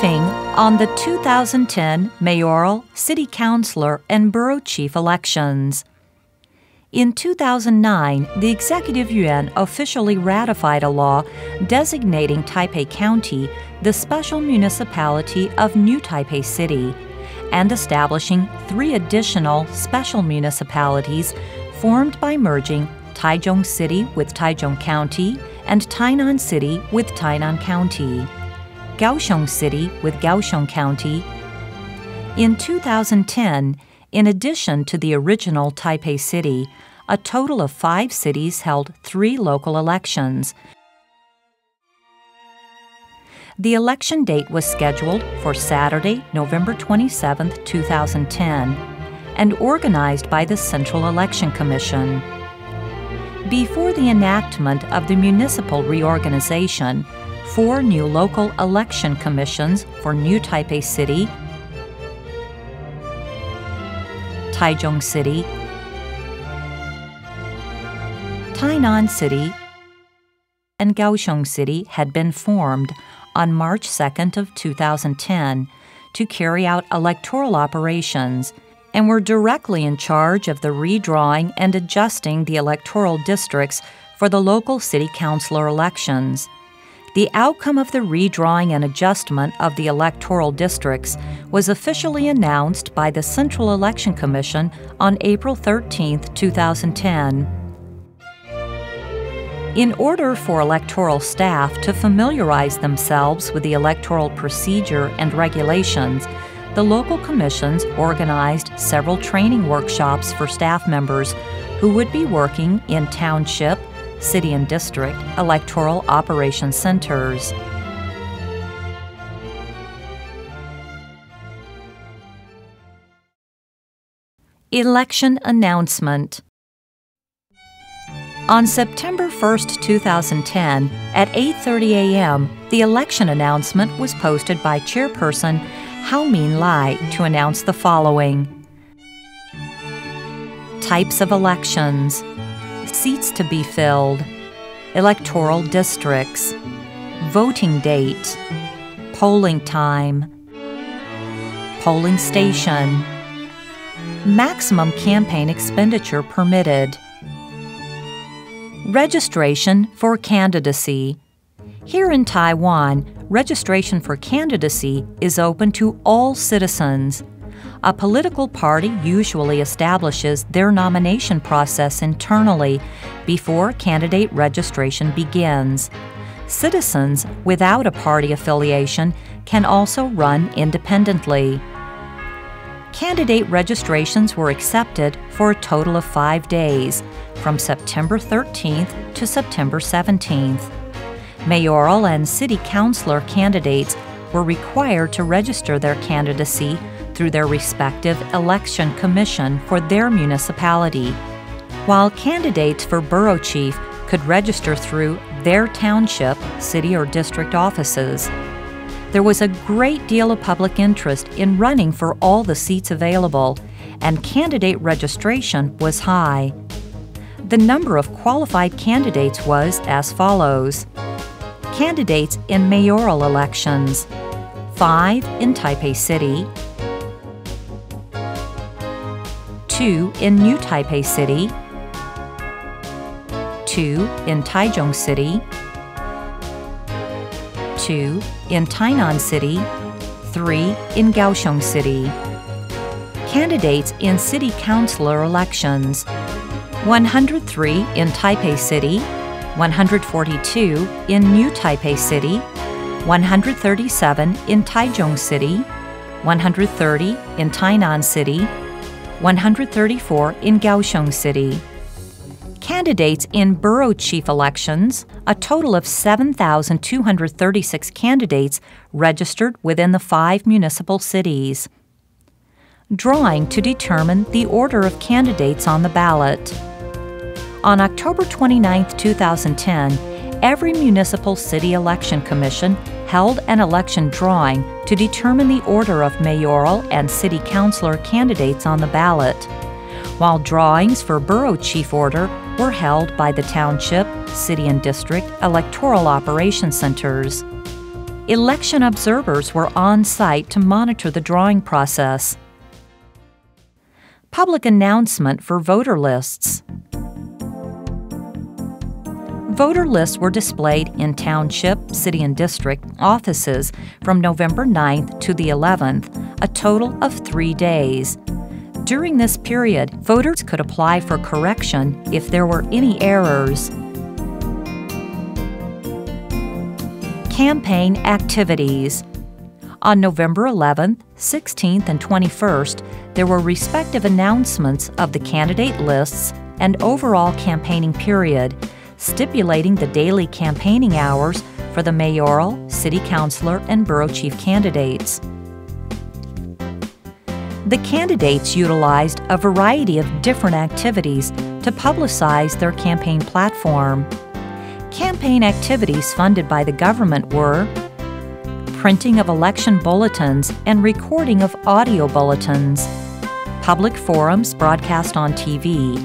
Briefing on the 2010 mayoral, city councilor, and borough chief elections. In 2009, the Executive Yuan officially ratified a law designating Taipei County the special municipality of New Taipei City and establishing 3 additional special municipalities formed by merging Taichung City with Taichung County and Tainan City with Tainan County, Kaohsiung City with Kaohsiung County. In 2010, in addition to the original Taipei City, a total of 5 cities held 3 local elections. The election date was scheduled for Saturday, November 27, 2010, and organized by the Central Election Commission. Before the enactment of the municipal reorganization, 4 new local election commissions for New Taipei City, Taichung City, Tainan City, and Kaohsiung City had been formed on March 2nd of 2010 to carry out electoral operations and were directly in charge of the redrawing and adjusting the electoral districts for the local city councilor elections. The outcome of the redrawing and adjustment of the electoral districts was officially announced by the Central Election Commission on April 13, 2010. In order for electoral staff to familiarize themselves with the electoral procedure and regulations, the local commissions organized several training workshops for staff members who would be working in township, city and district electoral operations centers. Election announcement. On September 1, 2010, at 8:30 a.m., the election announcement was posted by Chairperson Hao-Min Lai to announce the following: types of elections, seats to be filled, electoral districts, voting date, polling time, polling station, maximum campaign expenditure permitted. Registration for candidacy. Here in Taiwan, registration for candidacy is open to all citizens. A political party usually establishes their nomination process internally before candidate registration begins. Citizens without a party affiliation can also run independently. Candidate registrations were accepted for a total of 5 days, from September 13th to September 17th. Mayoral and city councilor candidates were required to register their candidacy through their respective election commission for their municipality, while candidates for borough chief could register through their township, city, or district offices. There was a great deal of public interest in running for all the seats available, and candidate registration was high. The number of qualified candidates was as follows: candidates in mayoral elections, 5 in Taipei City, 2 in New Taipei City, 2 in Taichung City, 2 in Tainan City, 3 in Kaohsiung City. Candidates in city councilor elections, 103 in Taipei City, 142 in New Taipei City, 137 in Taichung City, 130 in Tainan City, 134 in Kaohsiung City. Candidates in borough chief elections, a total of 7,236 candidates registered within the 5 municipal cities. Drawing to determine the order of candidates on the ballot. On October 29, 2010, every municipal city election commission held an election drawing to determine the order of mayoral and city councilor candidates on the ballot, while drawings for borough chief order were held by the township, city and district electoral operation centers. Election observers were on site to monitor the drawing process. Public announcement for voter lists. Voter lists were displayed in township, city, and district offices from November 9th to the 11th, a total of 3 days. During this period, voters could apply for correction if there were any errors. Campaign activities. On November 11th, 16th, and 21st, there were respective announcements of the candidate lists and overall campaigning period, stipulating the daily campaigning hours for the mayoral, city councilor, and borough chief candidates. The candidates utilized a variety of different activities to publicize their campaign platform. Campaign activities funded by the government were printing of election bulletins and recording of audio bulletins, public forums broadcast on TV.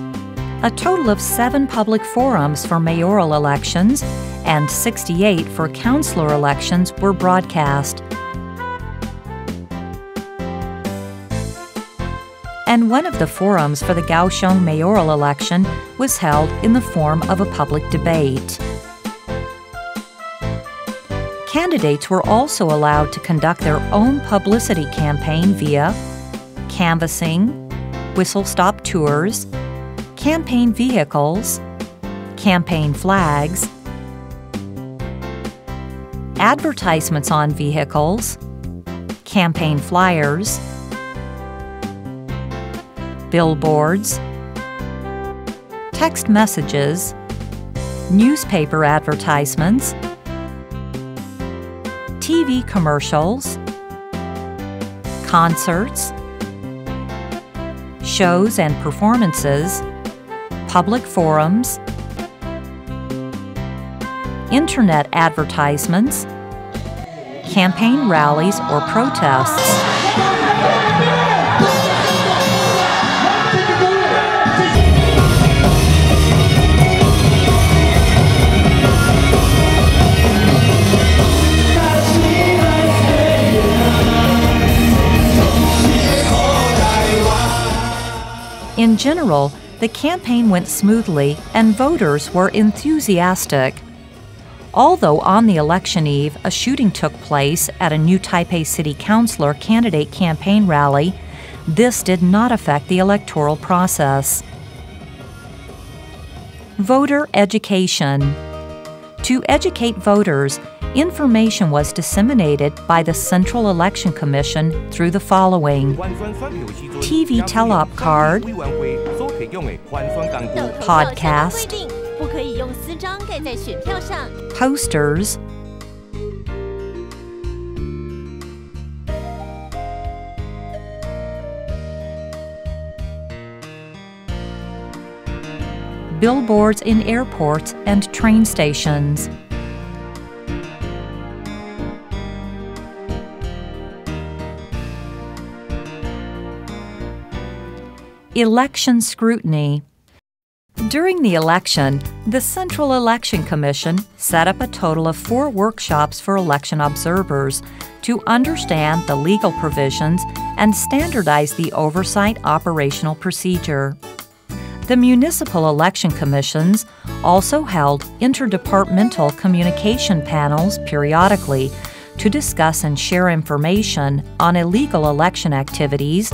A total of 7 public forums for mayoral elections and 68 for councilor elections were broadcast. And one of the forums for the Kaohsiung mayoral election was held in the form of a public debate. Candidates were also allowed to conduct their own publicity campaign via canvassing, whistle-stop tours, campaign vehicles, campaign flags, advertisements on vehicles, campaign flyers, billboards, text messages, newspaper advertisements, TV commercials, concerts, shows and performances, public forums, internet advertisements, campaign rallies or protests. In general, the campaign went smoothly and voters were enthusiastic. Although on the election eve a shooting took place at a new Taipei City Councilor candidate campaign rally, this did not affect the electoral process. Voter education. To educate voters, information was disseminated by the Central Election Commission through the following: TV tele-op card, podcast, posters, billboards in airports and train stations. Election scrutiny. During the election, the Central Election Commission set up a total of 4 workshops for election observers to understand the legal provisions and standardize the oversight operational procedure. The municipal election commissions also held interdepartmental communication panels periodically to discuss and share information on illegal election activities,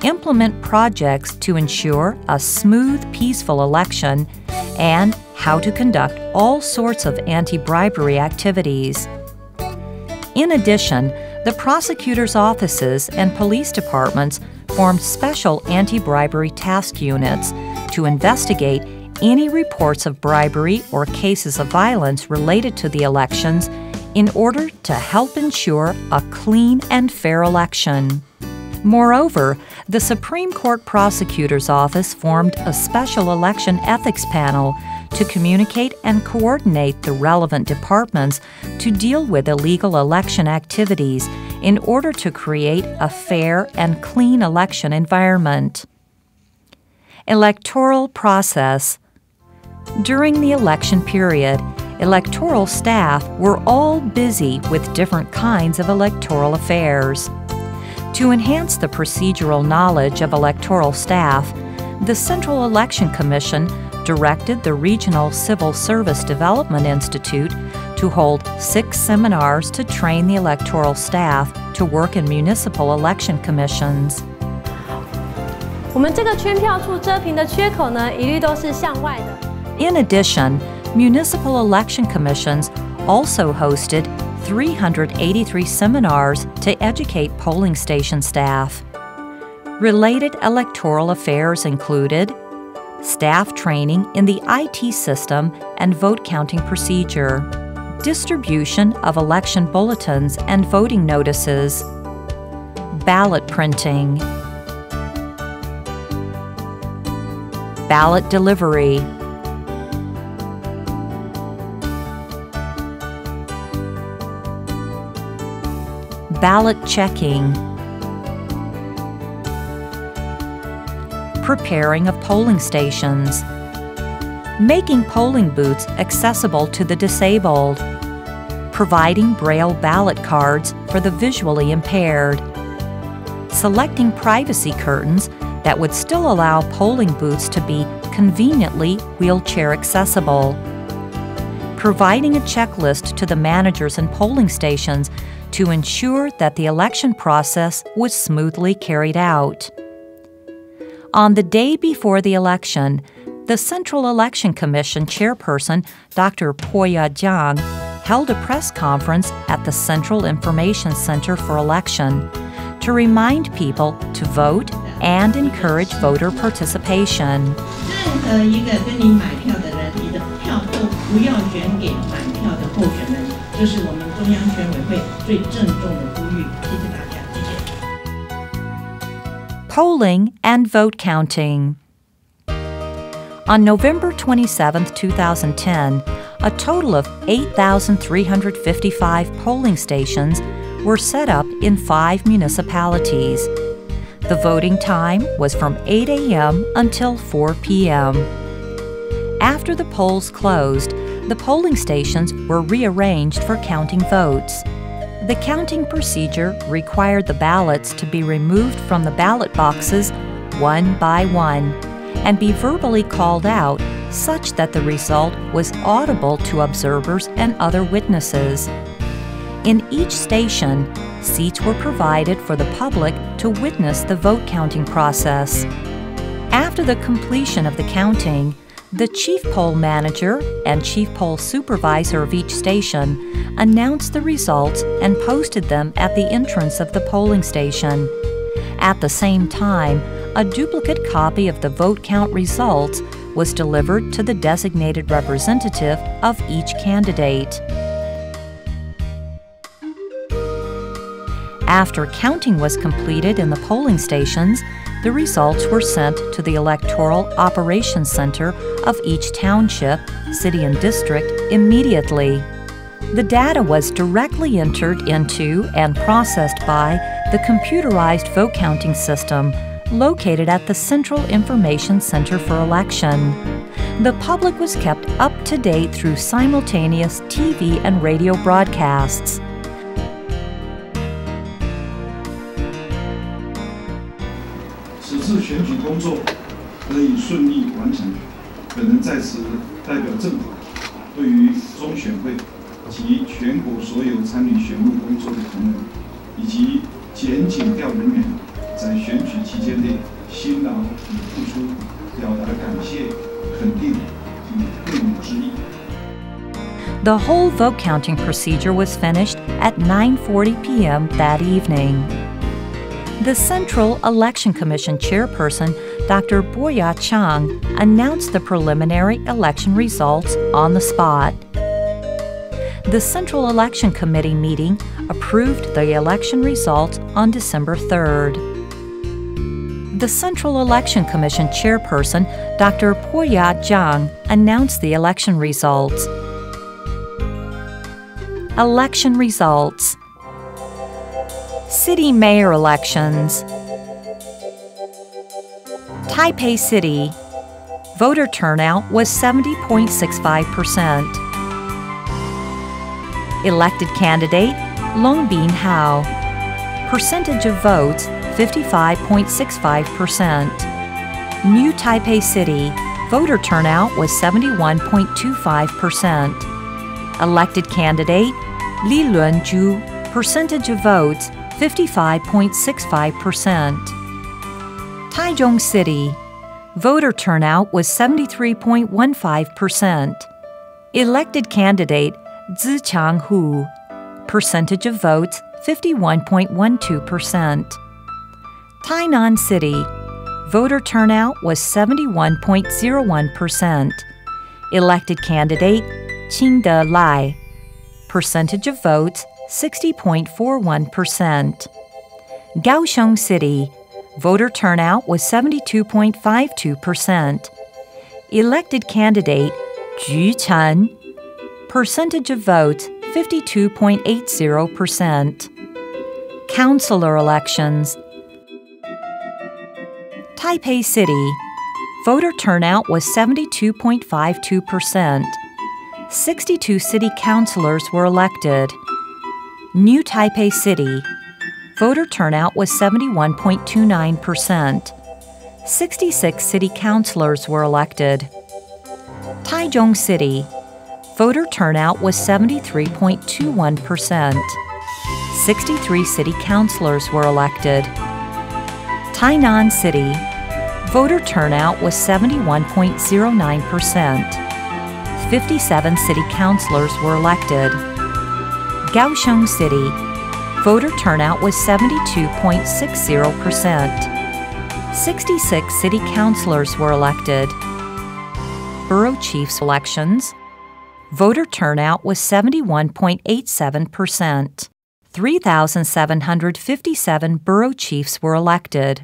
implement projects to ensure a smooth, peaceful election, and how to conduct all sorts of anti-bribery activities. In addition, the prosecutors' offices and police departments formed special anti-bribery task units to investigate any reports of bribery or cases of violence related to the elections in order to help ensure a clean and fair election. Moreover, the Supreme Court Prosecutor's Office formed a special election ethics panel to communicate and coordinate the relevant departments to deal with illegal election activities in order to create a fair and clean election environment. Electoral process. During the election period, electoral staff were all busy with different kinds of electoral affairs. To enhance the procedural knowledge of electoral staff, the Central Election Commission directed the Regional Civil Service Development Institute to hold 6 seminars to train the electoral staff to work in municipal election commissions. 我们这个圈票处遮屏的缺口呢，一律都是向外的。In addition, municipal election commissions also hosted 383 seminars to educate polling station staff. Related electoral affairs included staff training in the IT system and vote counting procedure, distribution of election bulletins and voting notices, ballot printing, ballot delivery, ballot checking, preparing of polling stations, making polling booths accessible to the disabled, providing Braille ballot cards for the visually impaired, selecting privacy curtains that would still allow polling booths to be conveniently wheelchair accessible, providing a checklist to the managers and polling stations to ensure that the election process was smoothly carried out. On the day before the election, the Central Election Commission chairperson, Dr. Poya Jiang, held a press conference at the Central Information Center for Election to remind people to vote and encourage voter participation. 任何一个跟你买票的人，你的票都不要捐给买票的候选人，这是我们中央选委会最郑重的呼吁。谢谢大家，谢谢。Polling and vote counting. On November 27, 2010, a total of 8,355 polling stations were set up in 5 municipalities. The voting time was from 8 a.m. until 4 p.m. After the polls closed, the polling stations were rearranged for counting votes. The counting procedure required the ballots to be removed from the ballot boxes one by one and be verbally called out such that the result was audible to observers and other witnesses. In each station, seats were provided for the public to witness the vote counting process. After the completion of the counting, the chief poll manager and chief poll supervisor of each station announced the results and posted them at the entrance of the polling station. At the same time, a duplicate copy of the vote count results was delivered to the designated representative of each candidate. After counting was completed in the polling stations, the results were sent to the Electoral Operations Center of each township, city, and district immediately. The data was directly entered into and processed by the computerized vote counting system located at the Central Information Center for Election. The public was kept up to date through simultaneous TV and radio broadcasts. 此次选举工作得以顺利完成，本人在此代表政府，对于中选会及全国所有参与选务工作的同仁，以及检警调人员，在选举期间内辛劳与付出，表达感谢、肯定与对美之意。 The whole vote counting procedure was finished at 9:40 p.m. that evening. The Central Election Commission chairperson, Dr. Boya Chang, announced the preliminary election results on the spot. The Central Election Committee meeting approved the election results on December 3rd. The Central Election Commission chairperson, Dr. Poya Jiang, announced the election results. Election results. City mayor elections. Taipei City. Voter turnout was 70.65%. Elected candidate, Longbin Hao. Percentage of votes, 55.65%. New Taipei City, voter turnout was 71.25%. Elected candidate, Li Lunju. Percentage of votes, 55.65%. Taichung City, voter turnout was 73.15%. Elected candidate, Zi Changhu. Percentage of votes, 51.12%. Tainan City, voter turnout was 71.01%. Elected candidate, Qingde Lai. Percentage of votes, 60.41%. Kaohsiung City, voter turnout was 72.52%. Elected candidate, Ju Chen. Percentage of votes, 52.80%. Councilor elections. Taipei City, voter turnout was 72.52%. 62 city councilors were elected. New Taipei City, voter turnout was 71.29%. 66 city councilors were elected. Taichung City, voter turnout was 73.21%. 63 city councilors were elected. Tainan City, voter turnout was 71.09%. 57 city councilors were elected. Kaohsiung City, voter turnout was 72.60%. 66 city councilors were elected. Borough chiefs elections. Voter turnout was 71.87%. 3,757 borough chiefs were elected.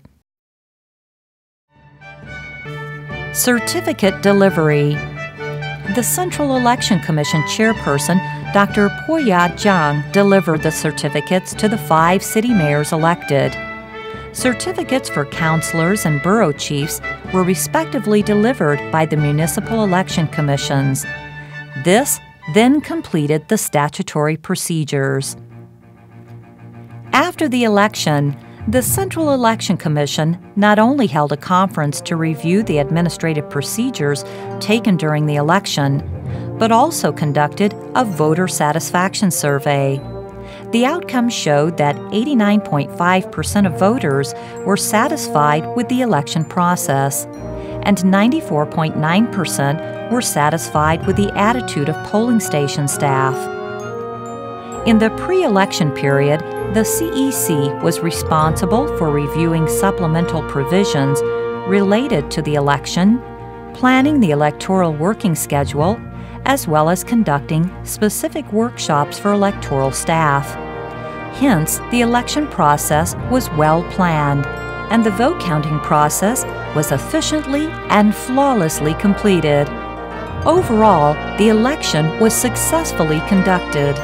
Certificate delivery. The Central Election Commission chairperson, Dr. Poya Zhang, delivered the certificates to the 5 city mayors elected. Certificates for councilors and borough chiefs were respectively delivered by the municipal election commissions. This then completed the statutory procedures. After the election, the Central Election Commission not only held a conference to review the administrative procedures taken during the election, but also conducted a voter satisfaction survey. The outcome showed that 89.5% of voters were satisfied with the election process, and 94.9% were satisfied with the attitude of polling station staff. In the pre-election period, the CEC was responsible for reviewing supplemental provisions related to the election, planning the electoral working schedule, as well as conducting specific workshops for electoral staff. Hence, the election process was well planned, and the vote counting process was efficiently and flawlessly completed. Overall, the election was successfully conducted.